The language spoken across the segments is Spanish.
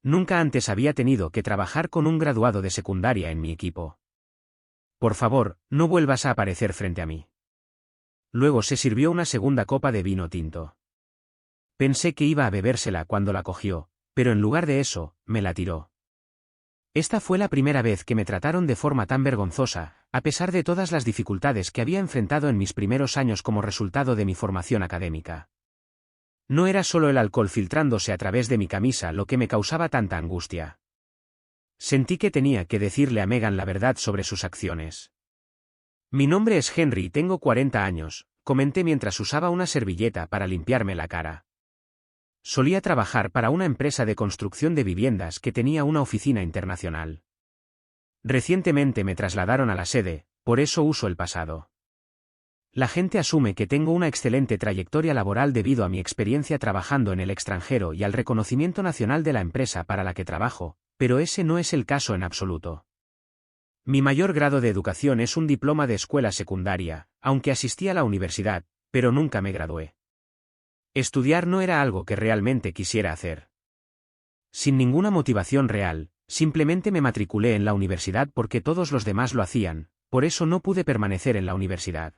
Nunca antes había tenido que trabajar con un graduado de secundaria en mi equipo. Por favor, no vuelvas a aparecer frente a mí. Luego se sirvió una segunda copa de vino tinto. Pensé que iba a bebérsela cuando la cogió, pero en lugar de eso, me la tiró. Esta fue la primera vez que me trataron de forma tan vergonzosa, a pesar de todas las dificultades que había enfrentado en mis primeros años como resultado de mi formación académica. No era solo el alcohol filtrándose a través de mi camisa lo que me causaba tanta angustia. Sentí que tenía que decirle a Megan la verdad sobre sus acciones. Mi nombre es Henry y tengo 40 años, comenté mientras usaba una servilleta para limpiarme la cara. Solía trabajar para una empresa de construcción de viviendas que tenía una oficina internacional. Recientemente me trasladaron a la sede, por eso uso el pasado. La gente asume que tengo una excelente trayectoria laboral debido a mi experiencia trabajando en el extranjero y al reconocimiento nacional de la empresa para la que trabajo, pero ese no es el caso en absoluto. Mi mayor grado de educación es un diploma de escuela secundaria, aunque asistí a la universidad, pero nunca me gradué. Estudiar no era algo que realmente quisiera hacer. Sin ninguna motivación real, simplemente me matriculé en la universidad porque todos los demás lo hacían, por eso no pude permanecer en la universidad.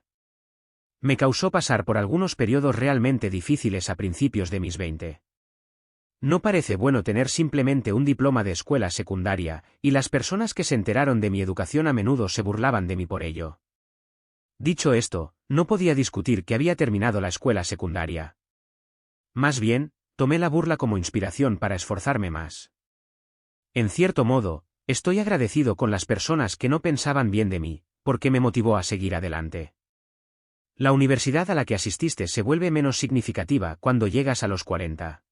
Me causó pasar por algunos periodos realmente difíciles a principios de mis 20. No parece bueno tener simplemente un diploma de escuela secundaria, y las personas que se enteraron de mi educación a menudo se burlaban de mí por ello. Dicho esto, no podía discutir que había terminado la escuela secundaria. Más bien, tomé la burla como inspiración para esforzarme más. En cierto modo, estoy agradecido con las personas que no pensaban bien de mí, porque me motivó a seguir adelante. La universidad a la que asististe se vuelve menos significativa cuando llegas a los 40.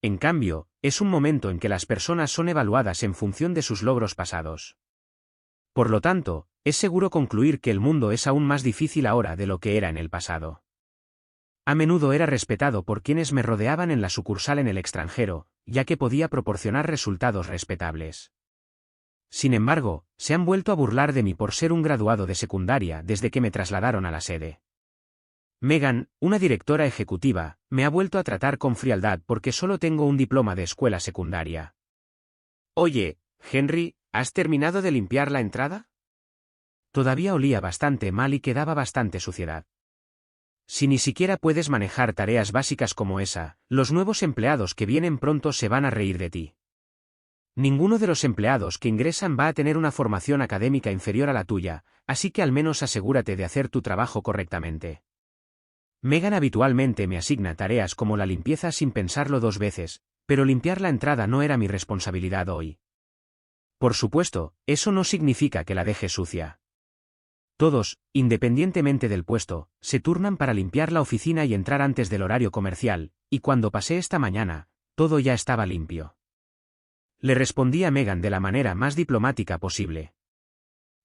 En cambio, es un momento en que las personas son evaluadas en función de sus logros pasados. Por lo tanto, es seguro concluir que el mundo es aún más difícil ahora de lo que era en el pasado. A menudo era respetado por quienes me rodeaban en la sucursal en el extranjero, ya que podía proporcionar resultados respetables. Sin embargo, se han vuelto a burlar de mí por ser un graduado de secundaria desde que me trasladaron a la sede. Megan, una directora ejecutiva, me ha vuelto a tratar con frialdad porque solo tengo un diploma de escuela secundaria. Oye, Henry, ¿has terminado de limpiar la entrada? Todavía olía bastante mal y quedaba bastante suciedad. Si ni siquiera puedes manejar tareas básicas como esa, los nuevos empleados que vienen pronto se van a reír de ti. Ninguno de los empleados que ingresan va a tener una formación académica inferior a la tuya, así que al menos asegúrate de hacer tu trabajo correctamente. Megan habitualmente me asigna tareas como la limpieza sin pensarlo 2 veces, pero limpiar la entrada no era mi responsabilidad hoy. Por supuesto, eso no significa que la deje sucia. Todos, independientemente del puesto, se turnan para limpiar la oficina y entrar antes del horario comercial, y cuando pasé esta mañana, todo ya estaba limpio. Le respondí a Megan de la manera más diplomática posible.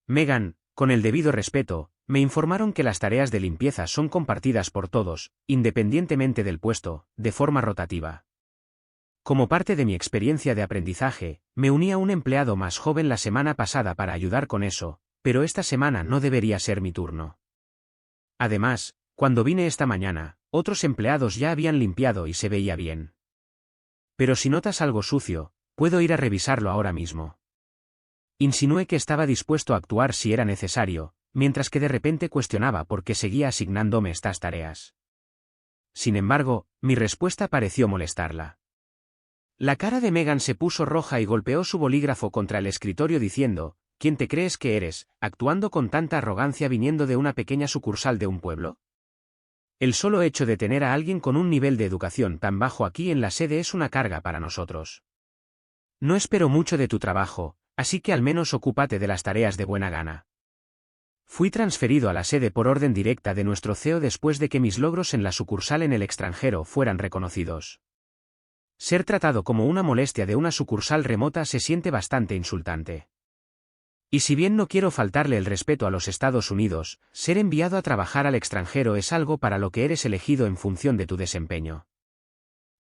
Megan, con el debido respeto, me informaron que las tareas de limpieza son compartidas por todos, independientemente del puesto, de forma rotativa. Como parte de mi experiencia de aprendizaje, me uní a un empleado más joven la semana pasada para ayudar con eso, pero esta semana no debería ser mi turno. Además, cuando vine esta mañana, otros empleados ya habían limpiado y se veía bien. Pero si notas algo sucio, puedo ir a revisarlo ahora mismo. Insinué que estaba dispuesto a actuar si era necesario, mientras que de repente cuestionaba por qué seguía asignándome estas tareas. Sin embargo, mi respuesta pareció molestarla. La cara de Megan se puso roja y golpeó su bolígrafo contra el escritorio diciendo, ¿quién te crees que eres, actuando con tanta arrogancia viniendo de una pequeña sucursal de un pueblo? El solo hecho de tener a alguien con un nivel de educación tan bajo aquí en la sede es una carga para nosotros. No espero mucho de tu trabajo, así que al menos ocúpate de las tareas de buena gana. Fui transferido a la sede por orden directa de nuestro CEO después de que mis logros en la sucursal en el extranjero fueran reconocidos. Ser tratado como una molestia de una sucursal remota se siente bastante insultante. Y si bien no quiero faltarle el respeto a los Estados Unidos, ser enviado a trabajar al extranjero es algo para lo que eres elegido en función de tu desempeño.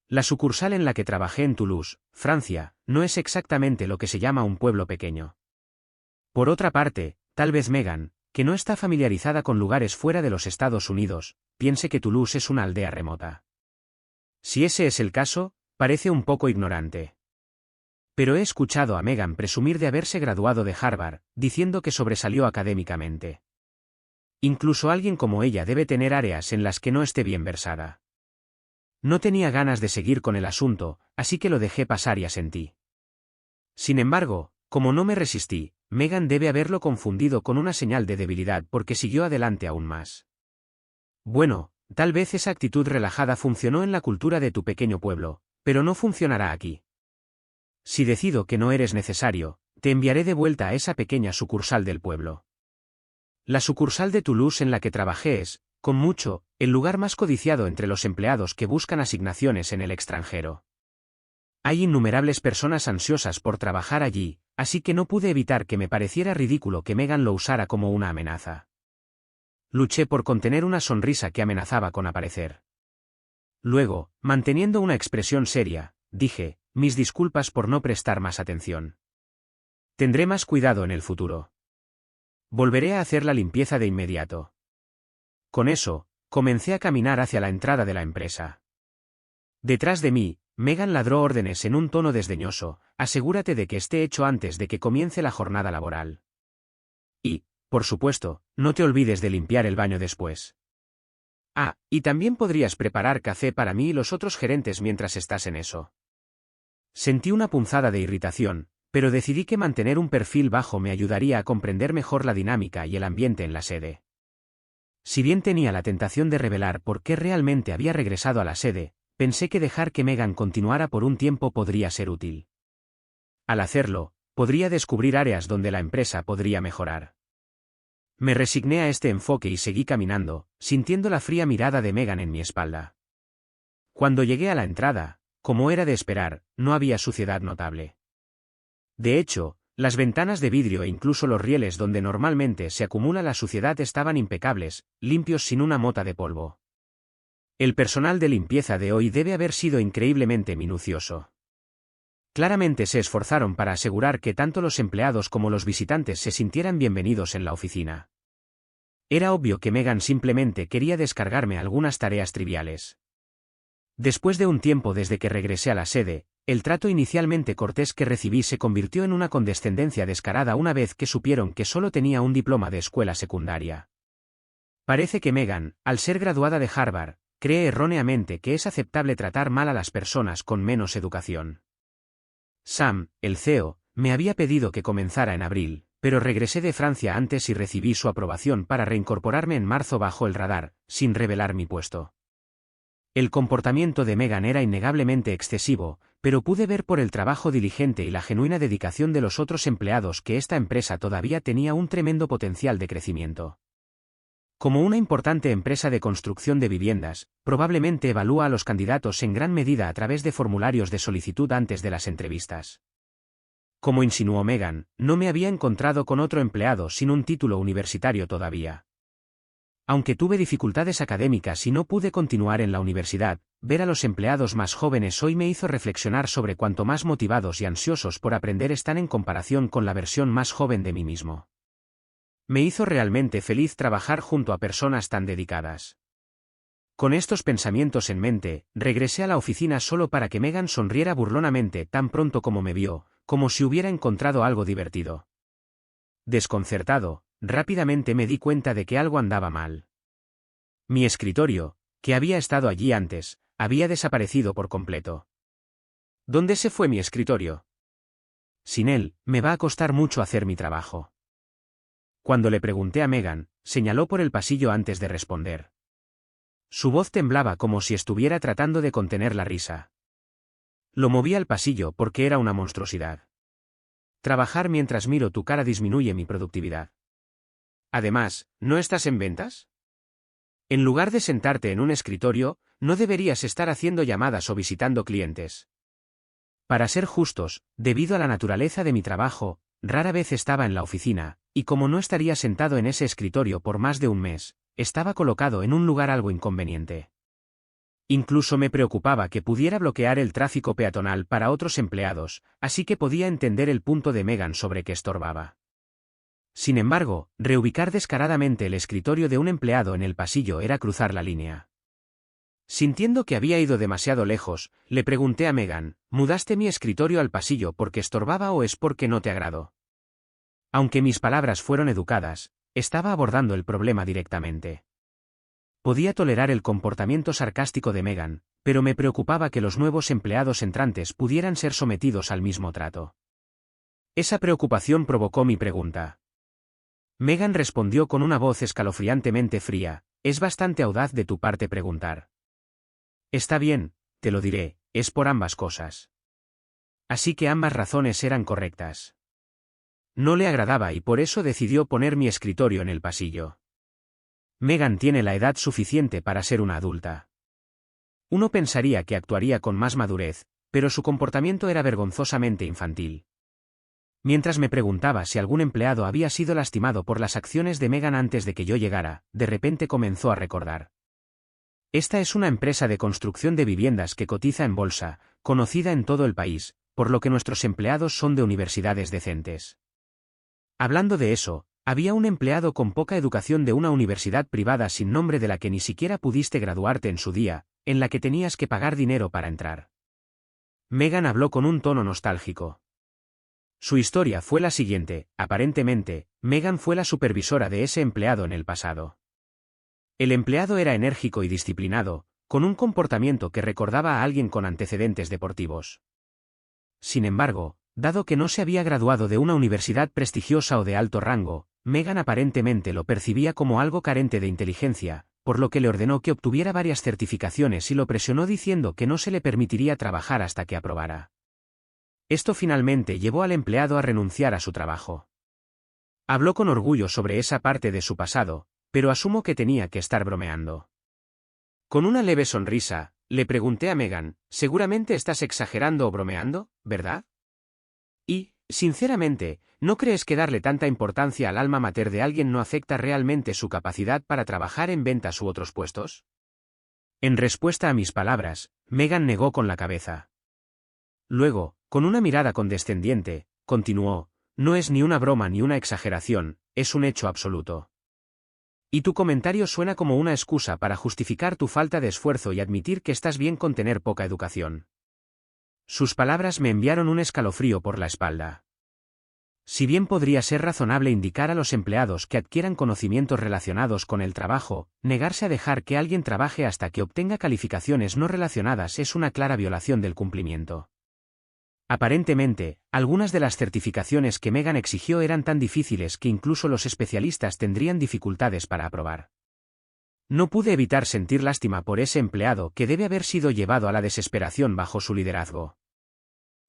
La sucursal en la que trabajé en Toulouse, Francia, no es exactamente lo que se llama un pueblo pequeño. Por otra parte, tal vez Megan, que no está familiarizada con lugares fuera de los Estados Unidos, piense que Toulouse es una aldea remota. Si ese es el caso, parece un poco ignorante. Pero he escuchado a Megan presumir de haberse graduado de Harvard, diciendo que sobresalió académicamente. Incluso alguien como ella debe tener áreas en las que no esté bien versada. No tenía ganas de seguir con el asunto, así que lo dejé pasar y asentí. Sin embargo, como no me resistí, Megan debe haberlo confundido con una señal de debilidad porque siguió adelante aún más. Bueno, tal vez esa actitud relajada funcionó en la cultura de tu pequeño pueblo, pero no funcionará aquí. Si decido que no eres necesario, te enviaré de vuelta a esa pequeña sucursal del pueblo. La sucursal de Toulouse en la que trabajé es, con mucho, el lugar más codiciado entre los empleados que buscan asignaciones en el extranjero. Hay innumerables personas ansiosas por trabajar allí, así que no pude evitar que me pareciera ridículo que Megan lo usara como una amenaza. Luché por contener una sonrisa que amenazaba con aparecer. Luego, manteniendo una expresión seria, dije, mis disculpas por no prestar más atención. Tendré más cuidado en el futuro. Volveré a hacer la limpieza de inmediato. Con eso, comencé a caminar hacia la entrada de la empresa. Detrás de mí, Megan ladró órdenes en un tono desdeñoso, asegúrate de que esté hecho antes de que comience la jornada laboral. Y, por supuesto, no te olvides de limpiar el baño después. Ah, y también podrías preparar café para mí y los otros gerentes mientras estás en eso. Sentí una punzada de irritación, pero decidí que mantener un perfil bajo me ayudaría a comprender mejor la dinámica y el ambiente en la sede. Si bien tenía la tentación de revelar por qué realmente había regresado a la sede, pensé que dejar que Megan continuara por un tiempo podría ser útil. Al hacerlo, podría descubrir áreas donde la empresa podría mejorar. Me resigné a este enfoque y seguí caminando, sintiendo la fría mirada de Megan en mi espalda. Cuando llegué a la entrada, como era de esperar, no había suciedad notable. De hecho, las ventanas de vidrio e incluso los rieles donde normalmente se acumula la suciedad estaban impecables, limpios sin una mota de polvo. El personal de limpieza de hoy debe haber sido increíblemente minucioso. Claramente se esforzaron para asegurar que tanto los empleados como los visitantes se sintieran bienvenidos en la oficina. Era obvio que Megan simplemente quería descargarme algunas tareas triviales. Después de un tiempo desde que regresé a la sede, el trato inicialmente cortés que recibí se convirtió en una condescendencia descarada una vez que supieron que solo tenía un diploma de escuela secundaria. Parece que Megan, al ser graduada de Harvard, cree erróneamente que es aceptable tratar mal a las personas con menos educación. Sam, el CEO, me había pedido que comenzara en abril, pero regresé de Francia antes y recibí su aprobación para reincorporarme en marzo bajo el radar, sin revelar mi puesto. El comportamiento de Megan era innegablemente excesivo, pero pude ver por el trabajo diligente y la genuina dedicación de los otros empleados que esta empresa todavía tenía un tremendo potencial de crecimiento. Como una importante empresa de construcción de viviendas, probablemente evalúa a los candidatos en gran medida a través de formularios de solicitud antes de las entrevistas. Como insinuó Megan, no me había encontrado con otro empleado sin un título universitario todavía. Aunque tuve dificultades académicas y no pude continuar en la universidad, ver a los empleados más jóvenes hoy me hizo reflexionar sobre cuánto más motivados y ansiosos por aprender están en comparación con la versión más joven de mí mismo. Me hizo realmente feliz trabajar junto a personas tan dedicadas. Con estos pensamientos en mente, regresé a la oficina solo para que Megan sonriera burlonamente tan pronto como me vio, como si hubiera encontrado algo divertido. Desconcertado, rápidamente me di cuenta de que algo andaba mal. Mi escritorio, que había estado allí antes, había desaparecido por completo. ¿Dónde se fue mi escritorio? Sin él, me va a costar mucho hacer mi trabajo. Cuando le pregunté a Megan, señaló por el pasillo antes de responder. Su voz temblaba como si estuviera tratando de contener la risa. Lo moví al pasillo porque era una monstruosidad. Trabajar mientras miro tu cara disminuye mi productividad. Además, ¿no estás en ventas? En lugar de sentarte en un escritorio, no deberías estar haciendo llamadas o visitando clientes. Para ser justos, debido a la naturaleza de mi trabajo, rara vez estaba en la oficina, y como no estaría sentado en ese escritorio por más de un mes, estaba colocado en un lugar algo inconveniente. Incluso me preocupaba que pudiera bloquear el tráfico peatonal para otros empleados, así que podía entender el punto de Megan sobre que estorbaba. Sin embargo, reubicar descaradamente el escritorio de un empleado en el pasillo era cruzar la línea. Sintiendo que había ido demasiado lejos, le pregunté a Megan, ¿mudaste mi escritorio al pasillo porque estorbaba o es porque no te agradó? Aunque mis palabras fueron educadas, estaba abordando el problema directamente. Podía tolerar el comportamiento sarcástico de Megan, pero me preocupaba que los nuevos empleados entrantes pudieran ser sometidos al mismo trato. Esa preocupación provocó mi pregunta. Megan respondió con una voz escalofriantemente fría, es bastante audaz de tu parte preguntar. Está bien, te lo diré, es por ambas cosas. Así que ambas razones eran correctas. No le agradaba y por eso decidió poner mi escritorio en el pasillo. Megan tiene la edad suficiente para ser una adulta. Uno pensaría que actuaría con más madurez, pero su comportamiento era vergonzosamente infantil. Mientras me preguntaba si algún empleado había sido lastimado por las acciones de Megan antes de que yo llegara, de repente comenzó a recordar. Esta es una empresa de construcción de viviendas que cotiza en bolsa, conocida en todo el país, por lo que nuestros empleados son de universidades decentes. Hablando de eso, había un empleado con poca educación de una universidad privada sin nombre de la que ni siquiera pudiste graduarte en su día, en la que tenías que pagar dinero para entrar. Megan habló con un tono nostálgico. Su historia fue la siguiente, aparentemente, Megan fue la supervisora de ese empleado en el pasado. El empleado era enérgico y disciplinado, con un comportamiento que recordaba a alguien con antecedentes deportivos. Sin embargo, dado que no se había graduado de una universidad prestigiosa o de alto rango, Megan aparentemente lo percibía como algo carente de inteligencia, por lo que le ordenó que obtuviera varias certificaciones y lo presionó diciendo que no se le permitiría trabajar hasta que aprobara. Esto finalmente llevó al empleado a renunciar a su trabajo. Habló con orgullo sobre esa parte de su pasado, pero asumo que tenía que estar bromeando. Con una leve sonrisa, le pregunté a Megan, seguramente estás exagerando o bromeando, ¿verdad? Y, sinceramente, ¿no crees que darle tanta importancia al alma mater de alguien no afecta realmente su capacidad para trabajar en ventas u otros puestos? En respuesta a mis palabras, Megan negó con la cabeza. Luego, con una mirada condescendiente, continuó, no es ni una broma ni una exageración, es un hecho absoluto. Y tu comentario suena como una excusa para justificar tu falta de esfuerzo y admitir que estás bien con tener poca educación. Sus palabras me enviaron un escalofrío por la espalda. Si bien podría ser razonable indicar a los empleados que adquieran conocimientos relacionados con el trabajo, negarse a dejar que alguien trabaje hasta que obtenga calificaciones no relacionadas es una clara violación del cumplimiento. Aparentemente, algunas de las certificaciones que Megan exigió eran tan difíciles que incluso los especialistas tendrían dificultades para aprobar. No pude evitar sentir lástima por ese empleado que debe haber sido llevado a la desesperación bajo su liderazgo.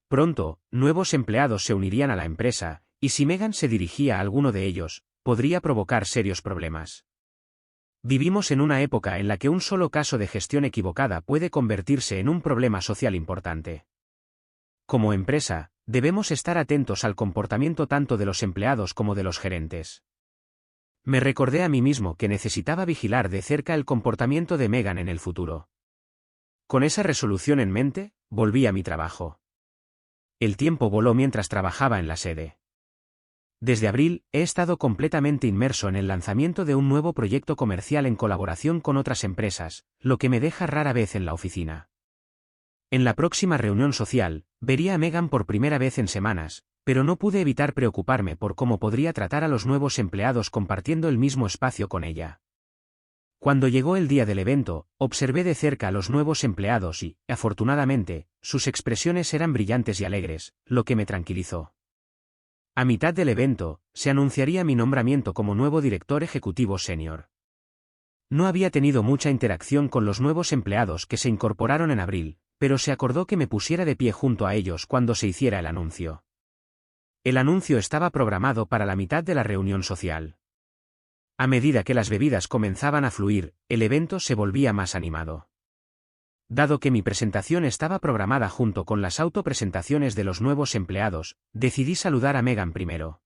Pronto, nuevos empleados se unirían a la empresa, y si Megan se dirigía a alguno de ellos, podría provocar serios problemas. Vivimos en una época en la que un solo caso de gestión equivocada puede convertirse en un problema social importante. Como empresa, debemos estar atentos al comportamiento tanto de los empleados como de los gerentes. Me recordé a mí mismo que necesitaba vigilar de cerca el comportamiento de Megan en el futuro. Con esa resolución en mente, volví a mi trabajo. El tiempo voló mientras trabajaba en la sede. Desde abril, he estado completamente inmerso en el lanzamiento de un nuevo proyecto comercial en colaboración con otras empresas, lo que me deja rara vez en la oficina. En la próxima reunión social, vería a Megan por primera vez en semanas, pero no pude evitar preocuparme por cómo podría tratar a los nuevos empleados compartiendo el mismo espacio con ella. Cuando llegó el día del evento, observé de cerca a los nuevos empleados y, afortunadamente, sus expresiones eran brillantes y alegres, lo que me tranquilizó. A mitad del evento, se anunciaría mi nombramiento como nuevo director ejecutivo senior. No había tenido mucha interacción con los nuevos empleados que se incorporaron en abril, pero se acordó que me pusiera de pie junto a ellos cuando se hiciera el anuncio. El anuncio estaba programado para la mitad de la reunión social. A medida que las bebidas comenzaban a fluir, el evento se volvía más animado. Dado que mi presentación estaba programada junto con las autopresentaciones de los nuevos empleados, decidí saludar a Megan primero.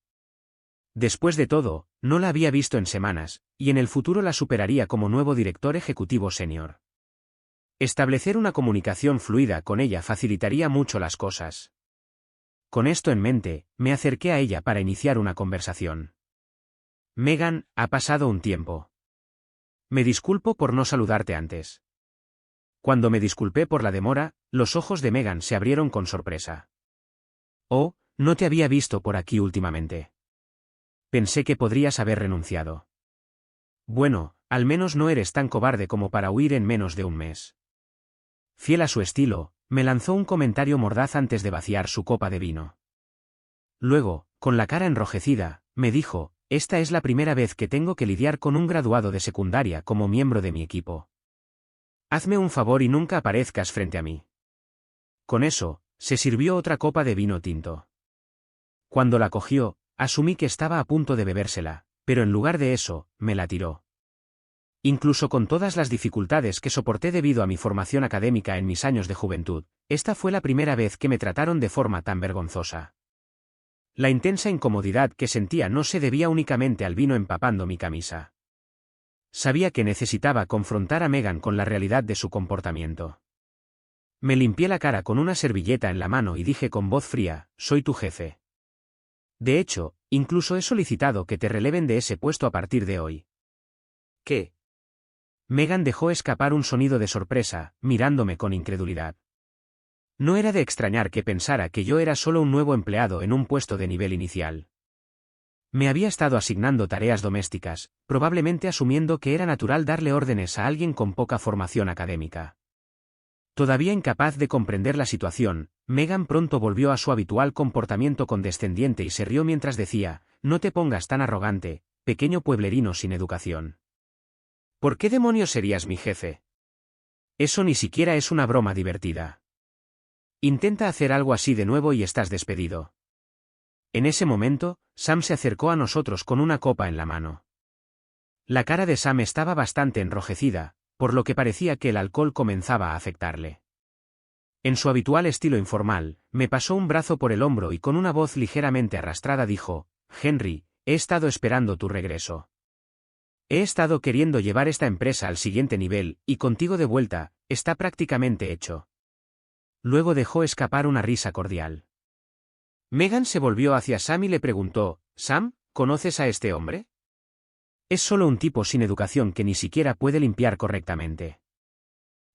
Después de todo, no la había visto en semanas, y en el futuro la superaría como nuevo director ejecutivo senior. Establecer una comunicación fluida con ella facilitaría mucho las cosas. Con esto en mente, me acerqué a ella para iniciar una conversación. Megan, ha pasado un tiempo. Me disculpo por no saludarte antes. Cuando me disculpé por la demora, los ojos de Megan se abrieron con sorpresa. Oh, no te había visto por aquí últimamente. Pensé que podrías haber renunciado. Bueno, al menos no eres tan cobarde como para huir en menos de un mes. Fiel a su estilo, me lanzó un comentario mordaz antes de vaciar su copa de vino. Luego, con la cara enrojecida, me dijo, esta es la primera vez que tengo que lidiar con un graduado de secundaria como miembro de mi equipo. Hazme un favor y nunca aparezcas frente a mí. Con eso, se sirvió otra copa de vino tinto. Cuando la cogió, asumí que estaba a punto de bebérsela, pero en lugar de eso, me la tiró. Incluso con todas las dificultades que soporté debido a mi formación académica en mis años de juventud, esta fue la primera vez que me trataron de forma tan vergonzosa. La intensa incomodidad que sentía no se debía únicamente al vino empapando mi camisa. Sabía que necesitaba confrontar a Megan con la realidad de su comportamiento. Me limpié la cara con una servilleta en la mano y dije con voz fría, soy tu jefe. De hecho, incluso he solicitado que te releven de ese puesto a partir de hoy. ¿Qué? Megan dejó escapar un sonido de sorpresa, mirándome con incredulidad. No era de extrañar que pensara que yo era solo un nuevo empleado en un puesto de nivel inicial. Me había estado asignando tareas domésticas, probablemente asumiendo que era natural darle órdenes a alguien con poca formación académica. Todavía incapaz de comprender la situación, Megan pronto volvió a su habitual comportamiento condescendiente y se rió mientras decía, no te pongas tan arrogante, pequeño pueblerino sin educación. ¿Por qué demonios serías mi jefe? Eso ni siquiera es una broma divertida. Intenta hacer algo así de nuevo y estás despedido. En ese momento, Sam se acercó a nosotros con una copa en la mano. La cara de Sam estaba bastante enrojecida, por lo que parecía que el alcohol comenzaba a afectarle. En su habitual estilo informal, me pasó un brazo por el hombro y con una voz ligeramente arrastrada dijo, Henry, he estado esperando tu regreso. He estado queriendo llevar esta empresa al siguiente nivel, y contigo de vuelta, está prácticamente hecho. Luego dejó escapar una risa cordial. Megan se volvió hacia Sam y le preguntó, Sam, ¿conoces a este hombre? Es solo un tipo sin educación que ni siquiera puede limpiar correctamente.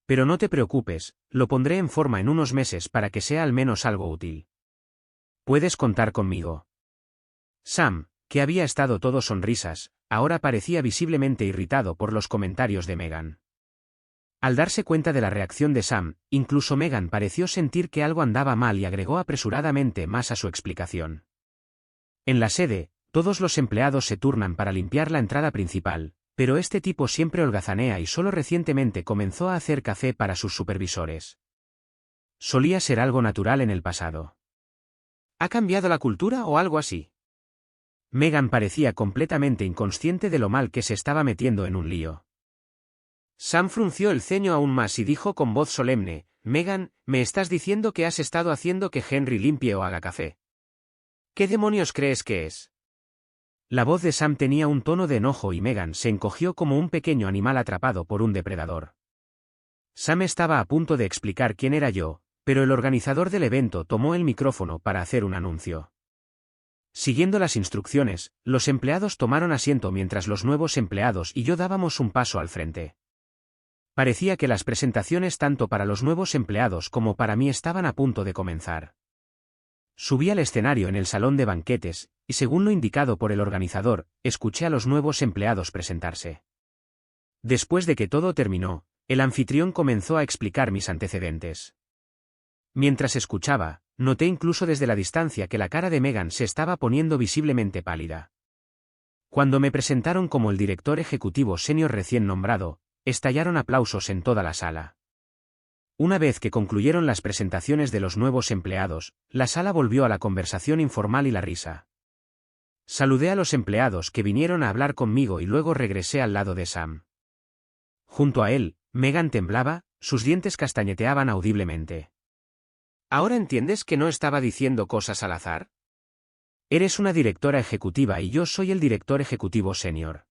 Pero no te preocupes, lo pondré en forma en unos meses para que sea al menos algo útil. Puedes contar conmigo. Sam, que había estado todo sonrisas, ahora parecía visiblemente irritado por los comentarios de Megan. Al darse cuenta de la reacción de Sam, incluso Megan pareció sentir que algo andaba mal y agregó apresuradamente más a su explicación. En la sede, todos los empleados se turnan para limpiar la entrada principal, pero este tipo siempre holgazanea y solo recientemente comenzó a hacer café para sus supervisores. Solía ser algo natural en el pasado. ¿Ha cambiado la cultura o algo así? Megan parecía completamente inconsciente de lo mal que se estaba metiendo en un lío. Sam frunció el ceño aún más y dijo con voz solemne, Megan, ¿me estás diciendo que has estado haciendo que Henry limpie o haga café? ¿Qué demonios crees que es? La voz de Sam tenía un tono de enojo y Megan se encogió como un pequeño animal atrapado por un depredador. Sam estaba a punto de explicar quién era yo, pero el organizador del evento tomó el micrófono para hacer un anuncio. Siguiendo las instrucciones, los empleados tomaron asiento mientras los nuevos empleados y yo dábamos un paso al frente. Parecía que las presentaciones tanto para los nuevos empleados como para mí estaban a punto de comenzar. Subí al escenario en el salón de banquetes, y según lo indicado por el organizador, escuché a los nuevos empleados presentarse. Después de que todo terminó, el anfitrión comenzó a explicar mis antecedentes. Mientras escuchaba, noté incluso desde la distancia que la cara de Megan se estaba poniendo visiblemente pálida. Cuando me presentaron como el director ejecutivo senior recién nombrado, estallaron aplausos en toda la sala. Una vez que concluyeron las presentaciones de los nuevos empleados, la sala volvió a la conversación informal y la risa. Saludé a los empleados que vinieron a hablar conmigo y luego regresé al lado de Sam. Junto a él, Megan temblaba, sus dientes castañeteaban audiblemente. ¿Ahora entiendes que no estaba diciendo cosas al azar? Eres una directora ejecutiva y yo soy el director ejecutivo senior.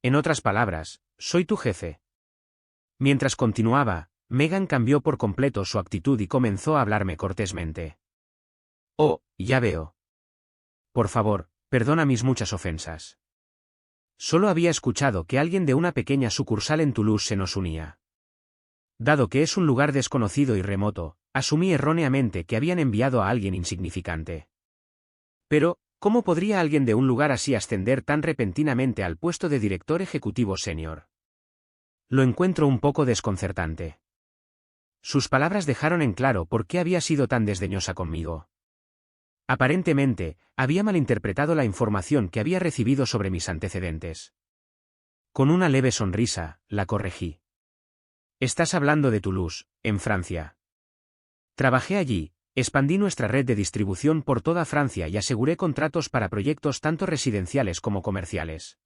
En otras palabras, soy tu jefe. Mientras continuaba, Megan cambió por completo su actitud y comenzó a hablarme cortésmente. Oh, ya veo. Por favor, perdona mis muchas ofensas. Solo había escuchado que alguien de una pequeña sucursal en Toulouse se nos unía. Dado que es un lugar desconocido y remoto, asumí erróneamente que habían enviado a alguien insignificante. Pero, ¿cómo podría alguien de un lugar así ascender tan repentinamente al puesto de director ejecutivo senior? Lo encuentro un poco desconcertante. Sus palabras dejaron en claro por qué había sido tan desdeñosa conmigo. Aparentemente, había malinterpretado la información que había recibido sobre mis antecedentes. Con una leve sonrisa, la corregí. Estás hablando de Toulouse, en Francia. Trabajé allí, expandí nuestra red de distribución por toda Francia y aseguré contratos para proyectos tanto residenciales como comerciales.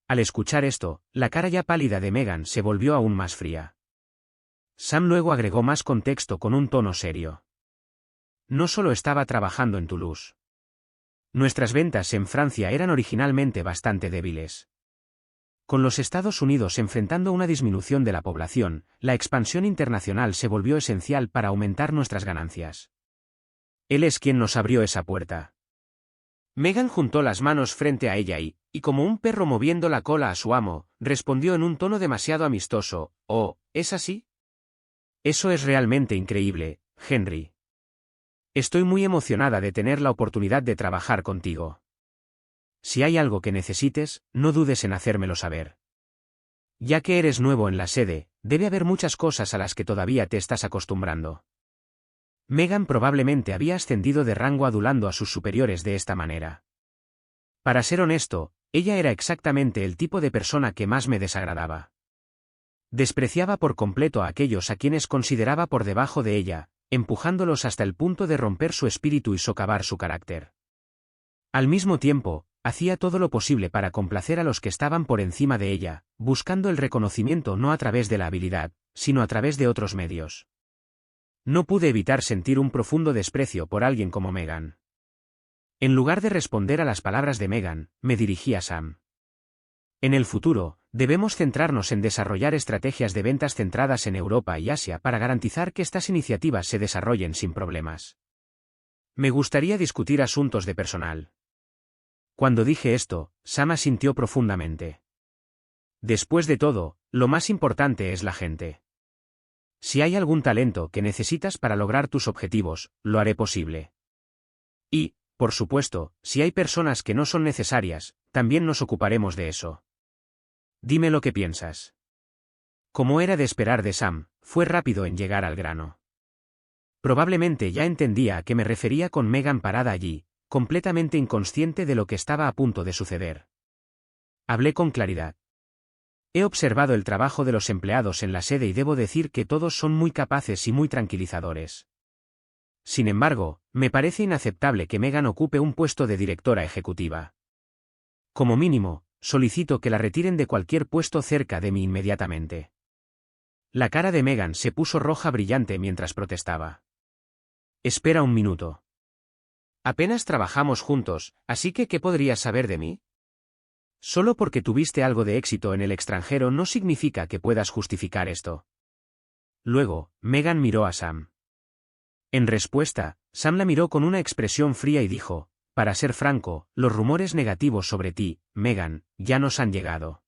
Al escuchar esto, la cara ya pálida de Megan se volvió aún más fría. Sam luego agregó más contexto con un tono serio. No solo estaba trabajando en Toulouse. Nuestras ventas en Francia eran originalmente bastante débiles. Con los Estados Unidos enfrentando una disminución de la población, la expansión internacional se volvió esencial para aumentar nuestras ganancias. Él es quien nos abrió esa puerta. Megan juntó las manos frente a ella y como un perro moviendo la cola a su amo, respondió en un tono demasiado amistoso, «Oh, ¿es así?» Eso es realmente increíble, Henry. Estoy muy emocionada de tener la oportunidad de trabajar contigo. Si hay algo que necesites, no dudes en hacérmelo saber. Ya que eres nuevo en la sede, debe haber muchas cosas a las que todavía te estás acostumbrando. Megan probablemente había ascendido de rango adulando a sus superiores de esta manera. Para ser honesto, ella era exactamente el tipo de persona que más me desagradaba. Despreciaba por completo a aquellos a quienes consideraba por debajo de ella, empujándolos hasta el punto de romper su espíritu y socavar su carácter. Al mismo tiempo, hacía todo lo posible para complacer a los que estaban por encima de ella, buscando el reconocimiento no a través de la habilidad, sino a través de otros medios. No pude evitar sentir un profundo desprecio por alguien como Megan. En lugar de responder a las palabras de Megan, me dirigí a Sam. En el futuro, debemos centrarnos en desarrollar estrategias de ventas centradas en Europa y Asia para garantizar que estas iniciativas se desarrollen sin problemas. Me gustaría discutir asuntos de personal. Cuando dije esto, Sam asintió profundamente. Después de todo, lo más importante es la gente. Si hay algún talento que necesitas para lograr tus objetivos, lo haré posible. Y, por supuesto, si hay personas que no son necesarias, también nos ocuparemos de eso. Dime lo que piensas. Como era de esperar de Sam, fue rápido en llegar al grano. Probablemente ya entendía a qué me refería con Megan parada allí, completamente inconsciente de lo que estaba a punto de suceder. Hablé con claridad. He observado el trabajo de los empleados en la sede y debo decir que todos son muy capaces y muy tranquilizadores. Sin embargo, me parece inaceptable que Megan ocupe un puesto de directora ejecutiva. Como mínimo, solicito que la retiren de cualquier puesto cerca de mí inmediatamente. La cara de Megan se puso roja brillante mientras protestaba. Espera un minuto. Apenas trabajamos juntos, así que ¿qué podrías saber de mí? Solo porque tuviste algo de éxito en el extranjero no significa que puedas justificar esto. Luego, Megan miró a Sam. En respuesta, Sam la miró con una expresión fría y dijo, para ser franco, los rumores negativos sobre ti, Megan, ya nos han llegado.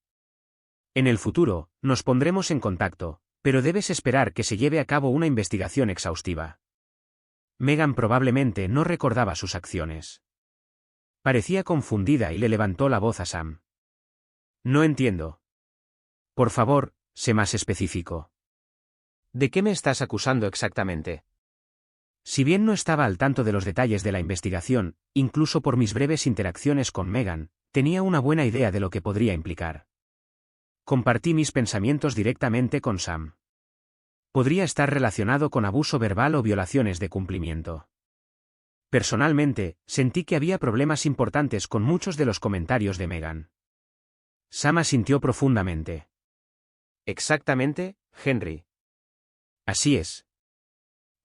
En el futuro, nos pondremos en contacto, pero debes esperar que se lleve a cabo una investigación exhaustiva. Megan probablemente no recordaba sus acciones. Parecía confundida y le levantó la voz a Sam. No entiendo. Por favor, sé más específico. ¿De qué me estás acusando exactamente? Si bien no estaba al tanto de los detalles de la investigación, incluso por mis breves interacciones con Megan, tenía una buena idea de lo que podría implicar. Compartí mis pensamientos directamente con Sam. Podría estar relacionado con abuso verbal o violaciones de cumplimiento. Personalmente, sentí que había problemas importantes con muchos de los comentarios de Megan. Sam asintió profundamente. Exactamente, Henry. Así es.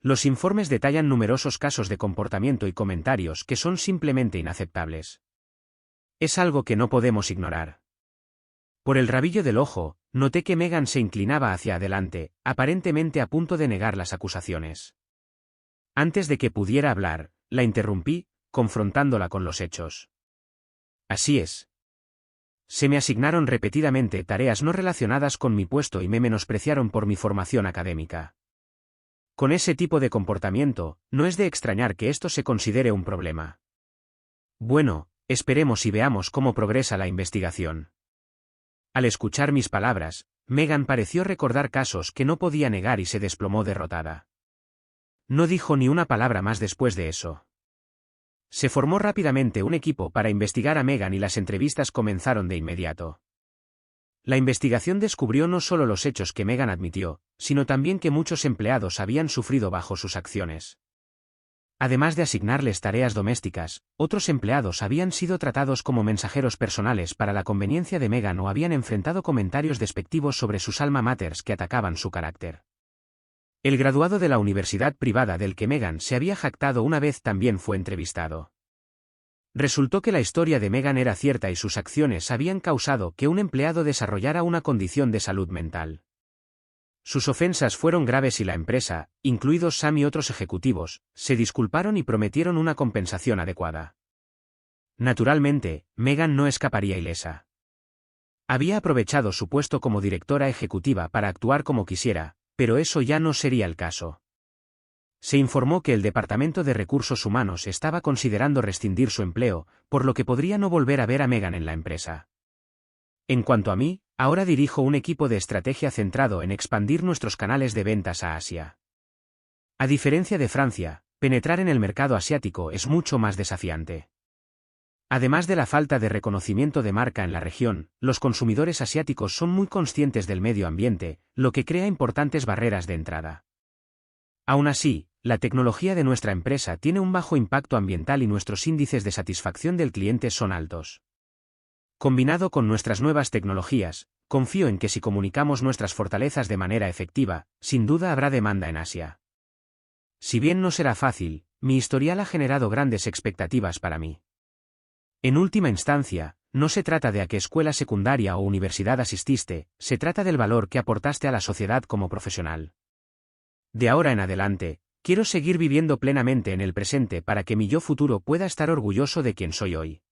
Los informes detallan numerosos casos de comportamiento y comentarios que son simplemente inaceptables. Es algo que no podemos ignorar. Por el rabillo del ojo, noté que Megan se inclinaba hacia adelante, aparentemente a punto de negar las acusaciones. Antes de que pudiera hablar, la interrumpí, confrontándola con los hechos. Así es. Se me asignaron repetidamente tareas no relacionadas con mi puesto y me menospreciaron por mi formación académica. Con ese tipo de comportamiento, no es de extrañar que esto se considere un problema. Bueno, esperemos y veamos cómo progresa la investigación. Al escuchar mis palabras, Megan pareció recordar casos que no podía negar y se desplomó derrotada. No dijo ni una palabra más después de eso. Se formó rápidamente un equipo para investigar a Megan y las entrevistas comenzaron de inmediato. La investigación descubrió no solo los hechos que Megan admitió, sino también que muchos empleados habían sufrido bajo sus acciones. Además de asignarles tareas domésticas, otros empleados habían sido tratados como mensajeros personales para la conveniencia de Megan o habían enfrentado comentarios despectivos sobre sus alma maters que atacaban su carácter. El graduado de la universidad privada del que Megan se había jactado una vez también fue entrevistado. Resultó que la historia de Megan era cierta y sus acciones habían causado que un empleado desarrollara una condición de salud mental. Sus ofensas fueron graves y la empresa, incluidos Sam y otros ejecutivos, se disculparon y prometieron una compensación adecuada. Naturalmente, Megan no escaparía ilesa. Había aprovechado su puesto como directora ejecutiva para actuar como quisiera, pero eso ya no sería el caso. Se informó que el Departamento de Recursos Humanos estaba considerando rescindir su empleo, por lo que podría no volver a ver a Megan en la empresa. En cuanto a mí, ahora dirijo un equipo de estrategia centrado en expandir nuestros canales de ventas a Asia. A diferencia de Francia, penetrar en el mercado asiático es mucho más desafiante. Además de la falta de reconocimiento de marca en la región, los consumidores asiáticos son muy conscientes del medio ambiente, lo que crea importantes barreras de entrada. Aún así, la tecnología de nuestra empresa tiene un bajo impacto ambiental y nuestros índices de satisfacción del cliente son altos. Combinado con nuestras nuevas tecnologías, confío en que si comunicamos nuestras fortalezas de manera efectiva, sin duda habrá demanda en Asia. Si bien no será fácil, mi historial ha generado grandes expectativas para mí. En última instancia, no se trata de a qué escuela secundaria o universidad asististe, se trata del valor que aportaste a la sociedad como profesional. De ahora en adelante, quiero seguir viviendo plenamente en el presente para que mi yo futuro pueda estar orgulloso de quien soy hoy.